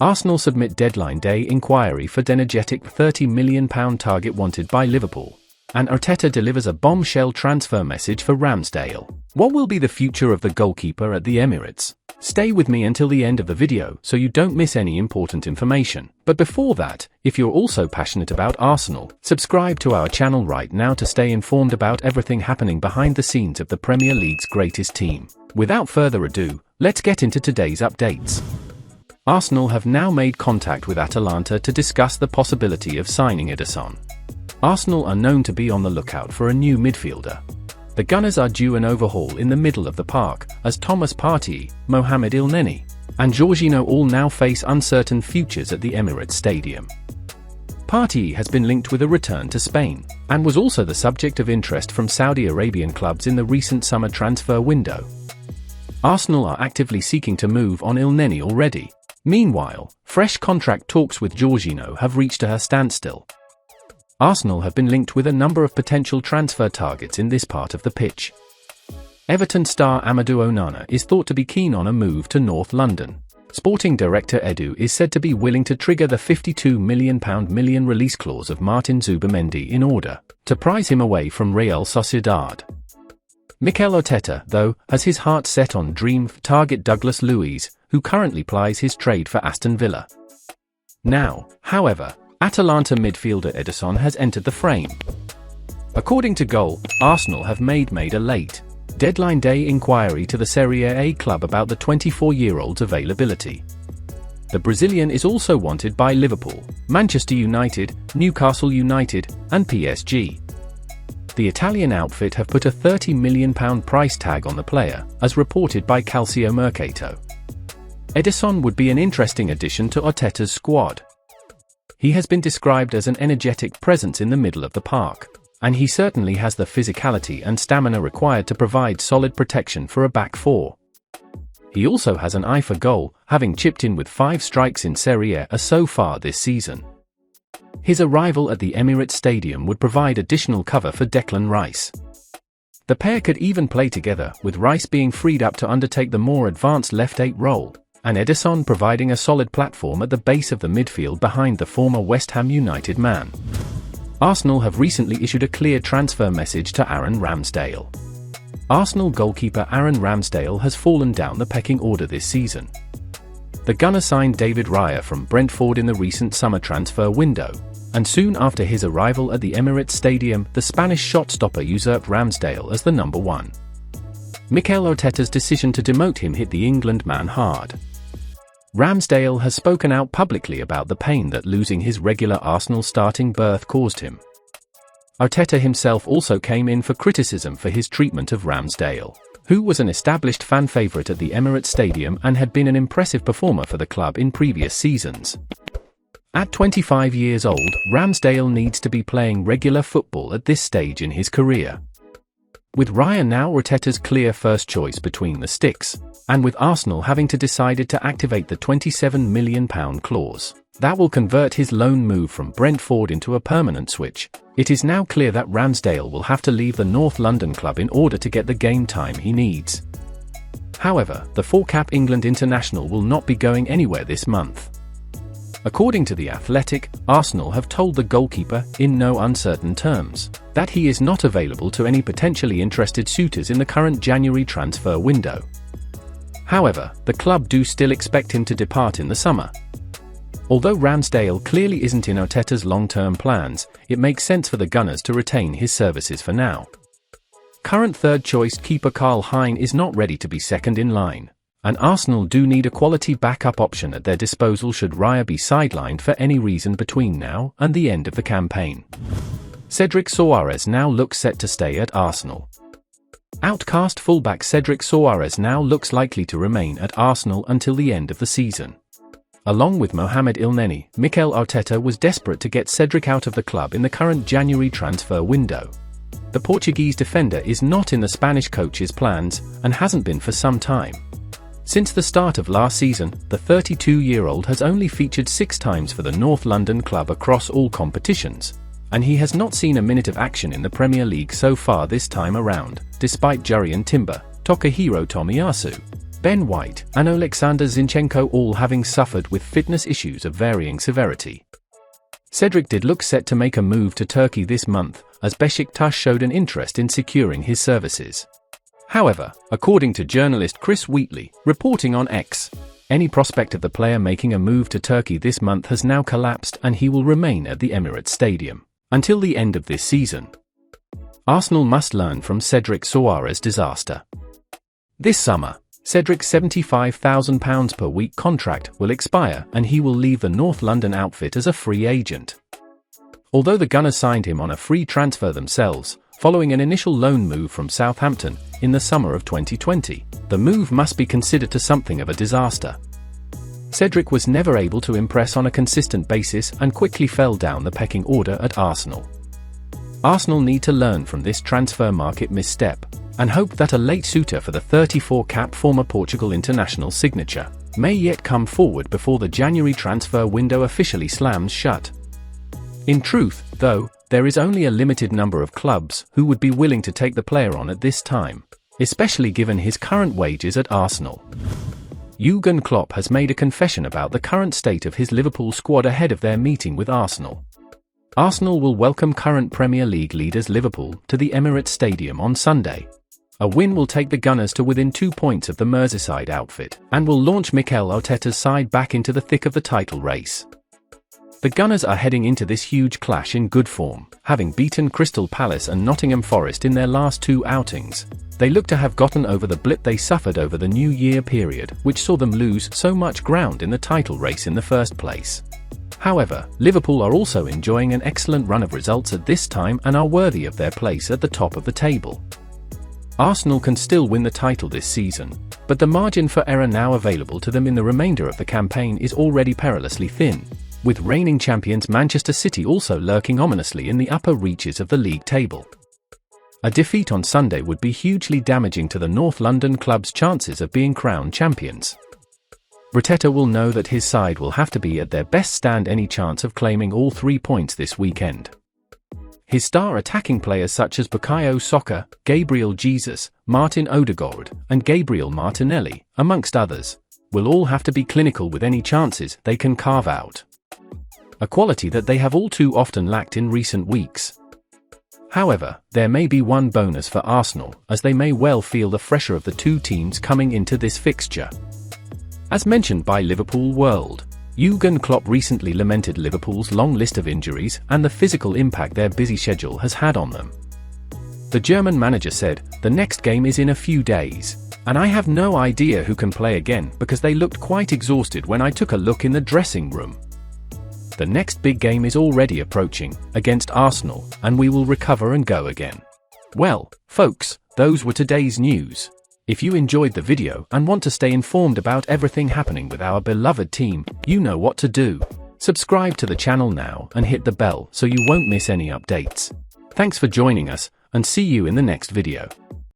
Arsenal submit deadline day inquiry for energetic £30 million target wanted by Liverpool. And Arteta delivers a bombshell transfer message for Ramsdale. What will be the future of the goalkeeper at the Emirates? Stay with me until the end of the video so you don't miss any important information. But before that, if you're also passionate about Arsenal, subscribe to our channel right now to stay informed about everything happening behind the scenes of the Premier League's greatest team. Without further ado, let's get into today's updates. Arsenal have now made contact with Atalanta to discuss the possibility of signing Ederson. Arsenal are known to be on the lookout for a new midfielder. The Gunners are due an overhaul in the middle of the park, as Thomas Partey, Mohamed Elneny, and Jorginho all now face uncertain futures at the Emirates Stadium. Partey has been linked with a return to Spain, and was also the subject of interest from Saudi Arabian clubs in the recent summer transfer window. Arsenal are actively seeking to move on Elneny already. Meanwhile, fresh contract talks with Jorginho have reached a standstill. Arsenal have been linked with a number of potential transfer targets in this part of the pitch. Everton star Amadou Onana is thought to be keen on a move to North London. Sporting director Edu is said to be willing to trigger the £52 million release clause of Martin Zubimendi in order to prize him away from Real Sociedad. Mikel Arteta, though, has his heart set on dream target Douglas Luiz, who currently plies his trade for Aston Villa. Now, however, Atalanta midfielder Ederson has entered the frame. According to Goal, Arsenal have made a late deadline day inquiry to the Serie A club about the 24-year-old's availability. The Brazilian is also wanted by Liverpool, Manchester United, Newcastle United, and PSG. The Italian outfit have put a £30 million price tag on the player, as reported by Calcio Mercato. Ederson would be an interesting addition to Arteta's squad. He has been described as an energetic presence in the middle of the park, and he certainly has the physicality and stamina required to provide solid protection for a back four. He also has an eye for goal, having chipped in with 5 strikes in Serie A so far this season. His arrival at the Emirates Stadium would provide additional cover for Declan Rice. The pair could even play together, with Rice being freed up to undertake the more advanced left 8 role, and Ederson providing a solid platform at the base of the midfield behind the former West Ham United man. Arsenal have recently issued a clear transfer message to Aaron Ramsdale. Arsenal goalkeeper Aaron Ramsdale has fallen down the pecking order this season. The Gunner signed David Raya from Brentford in the recent summer transfer window, and soon after his arrival at the Emirates Stadium, the Spanish shot-stopper usurped Ramsdale as the number 1. Mikel Arteta's decision to demote him hit the England man hard. Ramsdale has spoken out publicly about the pain that losing his regular Arsenal starting berth caused him. Arteta himself also came in for criticism for his treatment of Ramsdale, who was an established fan favourite at the Emirates Stadium and had been an impressive performer for the club in previous seasons. At 25 years old, Ramsdale needs to be playing regular football at this stage in his career. With Raya now Arteta's clear first choice between the sticks, and with Arsenal having to decide to activate the £27 million clause, that will convert his loan move from Brentford into a permanent switch, it is now clear that Ramsdale will have to leave the North London club in order to get the game time he needs. However, the 4-cap England international will not be going anywhere this month. According to The Athletic, Arsenal have told the goalkeeper, in no uncertain terms, that he is not available to any potentially interested suitors in the current January transfer window. However, the club do still expect him to depart in the summer. Although Ramsdale clearly isn't in Arteta's long-term plans, it makes sense for the Gunners to retain his services for now. Current third-choice keeper Karl Hein is not ready to be second in line, and Arsenal do need a quality backup option at their disposal should Raya be sidelined for any reason between now and the end of the campaign. Cedric Suarez now looks set to stay at Arsenal. Outcast fullback Cedric Suarez now looks likely to remain at Arsenal until the end of the season. Along with Mohamed Elneny, Mikel Arteta was desperate to get Cedric out of the club in the current January transfer window. The Portuguese defender is not in the Spanish coach's plans, and hasn't been for some time. Since the start of last season, the 32-year-old has only featured 6 times for the North London club across all competitions, and he has not seen a minute of action in the Premier League so far this time around, despite Jurriën Timber, Takahiro Tomiyasu, Ben White, and Alexander Zinchenko all having suffered with fitness issues of varying severity. Cedric did look set to make a move to Turkey this month, as Beşiktaş showed an interest in securing his services. However, according to journalist Chris Wheatley, reporting on X, any prospect of the player making a move to Turkey this month has now collapsed and he will remain at the Emirates Stadium until the end of this season. Arsenal must learn from Cedric Suarez disaster. This summer, Cedric's £75,000 per week contract will expire and he will leave the North London outfit as a free agent. Although the Gunners signed him on a free transfer themselves, following an initial loan move from Southampton in the summer of 2020, the move must be considered to something of a disaster. Cedric was never able to impress on a consistent basis and quickly fell down the pecking order at Arsenal. Arsenal need to learn from this transfer market misstep, and hope that a late suitor for the 34-cap former Portugal international signature may yet come forward before the January transfer window officially slams shut. In truth, though, there is only a limited number of clubs who would be willing to take the player on at this time, especially given his current wages at Arsenal. Jurgen Klopp has made a confession about the current state of his Liverpool squad ahead of their meeting with Arsenal. Arsenal will welcome current Premier League leaders Liverpool to the Emirates Stadium on Sunday. A win will take the Gunners to within 2 points of the Merseyside outfit and will launch Mikel Arteta's side back into the thick of the title race. The Gunners are heading into this huge clash in good form, having beaten Crystal Palace and Nottingham Forest in their last 2 outings. They look to have gotten over the blip they suffered over the New Year period, which saw them lose so much ground in the title race in the first place. However, Liverpool are also enjoying an excellent run of results at this time and are worthy of their place at the top of the table. Arsenal can still win the title this season, but the margin for error now available to them in the remainder of the campaign is already perilously thin, with reigning champions Manchester City also lurking ominously in the upper reaches of the league table. A defeat on Sunday would be hugely damaging to the North London club's chances of being crowned champions. Arteta will know that his side will have to be at their best stand any chance of claiming all 3 points this weekend. His star attacking players such as Bukayo Saka, Gabriel Jesus, Martin Odegaard, and Gabriel Martinelli, amongst others, will all have to be clinical with any chances they can carve out. A quality that they have all too often lacked in recent weeks. However, there may be one bonus for Arsenal, as they may well feel the fresher of the 2 teams coming into this fixture. As mentioned by Liverpool World, Jurgen Klopp recently lamented Liverpool's long list of injuries and the physical impact their busy schedule has had on them. The German manager said, "The next game is in a few days, and I have no idea who can play again because they looked quite exhausted when I took a look in the dressing room. The next big game is already approaching, against Arsenal, and we will recover and go again." Well, folks, those were today's news. If you enjoyed the video and want to stay informed about everything happening with our beloved team, you know what to do. Subscribe to the channel now and hit the bell so you won't miss any updates. Thanks for joining us, and see you in the next video.